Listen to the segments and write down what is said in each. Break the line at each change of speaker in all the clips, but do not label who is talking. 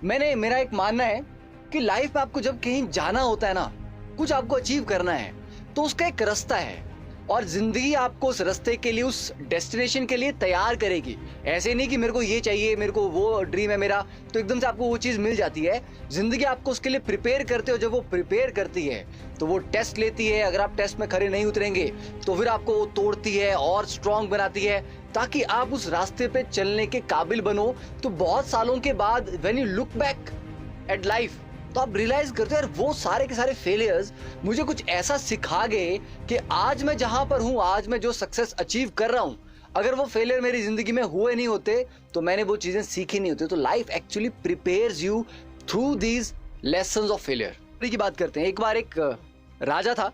मेरा एक मानना है कि लाइफ में आपको जब कहीं जाना होता है ना, कुछ आपको अचीव करना है, तो उसका एक रास्ता है और जिंदगी आपको उस रास्ते के लिए, उस डेस्टिनेशन के लिए तैयार करेगी। ऐसे नहीं कि मेरे को ये चाहिए, मेरे को वो ड्रीम है मेरा, तो एकदम से आपको वो चीज़ मिल जाती है। जिंदगी आपको उसके लिए प्रिपेयर करते हो। जब वो प्रिपेयर करती है तो वो टेस्ट लेती है। अगर आप टेस्ट में खरे नहीं उतरेंगे तो फिर आपको वो तोड़ती है और स्ट्रांग बनाती है, ताकि आप उस रास्ते पे चलने के काबिल बनो। तो बहुत सालों के बाद when you look back at life, तो आप रियलाइज करते हो यार वो सारे के सारे फेलियर्स मुझे कुछ ऐसा सिखा गए कि आज मैं जहां पर हूं, आज मैं जो सक्सेस अचीव कर रहा हूं, अगर वो फेलियर मेरी जिंदगी में हुए नहीं होते तो मैंने वो चीजें सीखी नहीं होती। तो life actually prepares you through these lessons of failure की बात करते हैं। एक बार एक राजा था।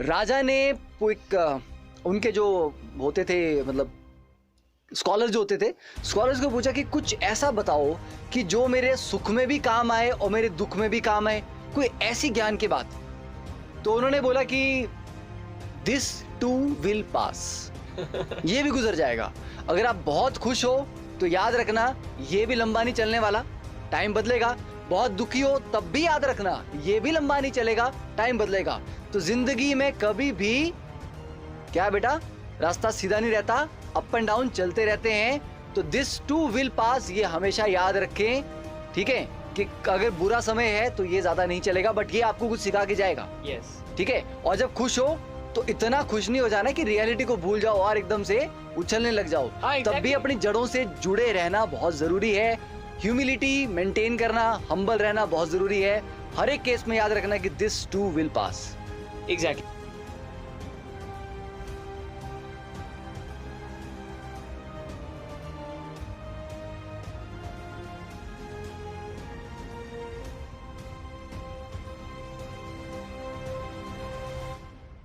राजा ने उनके जो होते थे, मतलब स्कॉलर जो होते थे, स्कॉलर्स को पूछा कि कुछ ऐसा बताओ कि जो मेरे सुख में भी काम आए और मेरे दुख में भी काम आए, कोई ऐसी ज्ञान की बात। तो उन्होंने बोला कि दिस टू विल पास, ये भी गुजर जाएगा। अगर आप बहुत खुश हो तो याद रखना ये भी लंबा नहीं चलने वाला, टाइम बदलेगा। बहुत दुखी हो तब भी याद रखना ये भी लंबा नहीं चलेगा, टाइम बदलेगा। तो जिंदगी में कभी भी क्या बेटा, रास्ता सीधा नहीं रहता, अप एंड डाउन चलते रहते हैं। तो दिस टू विल पास, ये हमेशा याद रखें, ठीक है, कि अगर बुरा समय है तो ये ज्यादा नहीं चलेगा, बट ये आपको कुछ सिखा के जाएगा। ठीक है। और जब खुश हो तो इतना खुश नहीं हो जाना कि रियलिटी को भूल जाओ और एकदम से उछलने लग जाओ। तब भी अपनी जड़ों से जुड़े रहना बहुत जरूरी है। ह्यूमिलिटी मेंटेन करना, हम्बल रहना बहुत जरूरी है। हर एक केस में याद रखना कि this too will pass.
Exactly.